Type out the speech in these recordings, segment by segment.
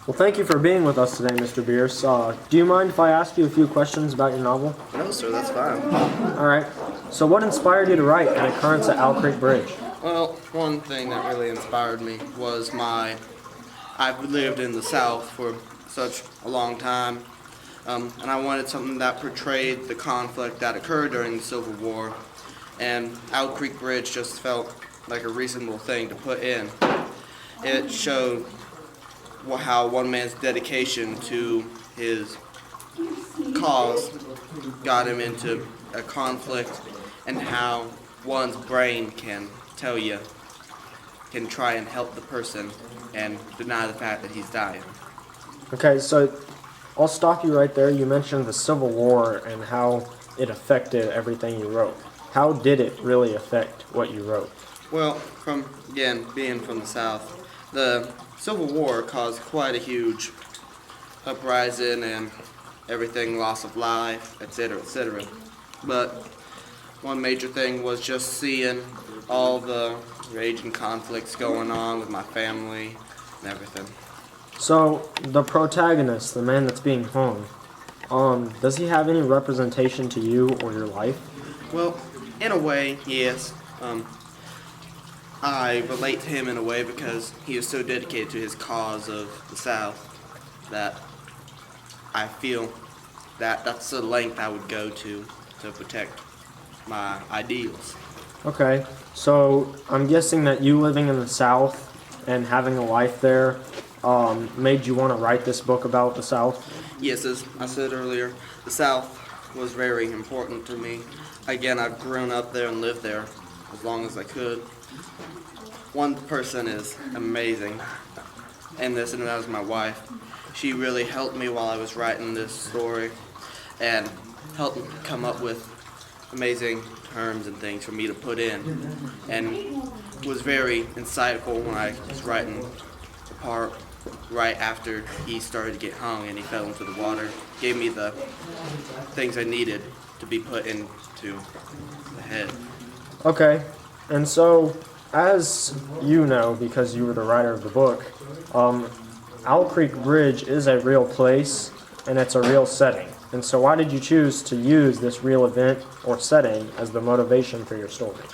Well, thank you for being with us today, Mr. Birce. Do you mind if I ask you a few questions about your novel? No, sir, that's fine. All right. So what inspired you to write An Occurrence at Owl Creek Bridge? Well, one thing that really inspired me was I've lived in the South for such a long time, and I wanted something that portrayed the conflict that occurred during the Civil War, and Owl Creek Bridge just felt like a reasonable thing to put in. It showed how one man's dedication to his cause got him into a conflict, and how one's brain can try and help the person and deny the fact that he's dying. Okay, so I'll stop you right there. You mentioned the Civil War and how it affected everything you wrote. How did it really affect what you wrote? Well, being from the South, the Civil War caused quite a huge uprising and everything, loss of life, etc., etc. But one major thing was just seeing all the rage and conflicts going on with my family and everything. So the protagonist, the man that's being hung, does he have any representation to you or your life? Well, in a way, yes. I relate to him in a way because he is so dedicated to his cause of the South that I feel that that's the length I would go to protect my ideals. Okay, so I'm guessing that you living in the South and having a life there made you want to write this book about the South? Yes, as I said earlier, the South was very important to me. Again, I've grown up there and lived there as long as I could. One person is amazing in this, and that was my wife. She really helped me while I was writing this story and helped me come up with amazing terms and things for me to put in, and was very insightful when I was writing the part right after he started to get hung and he fell into the water. Gave me the things I needed to be put into the head. Okay, and so as you know, because you were the writer of the book, Owl Creek Bridge is a real place and it's a real setting. And so why did you choose to use this real event or setting as the motivation for your story?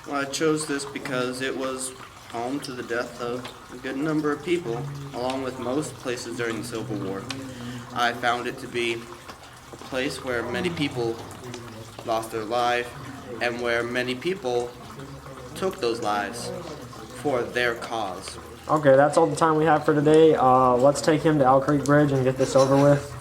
Well, I chose this because it was home to the death of a good number of people, along with most places during the Civil War. I found it to be a place where many people lost their life and where many people took those lives for their cause. Okay, that's all the time we have for today. Let's take him to Owl Creek Bridge and get this over with.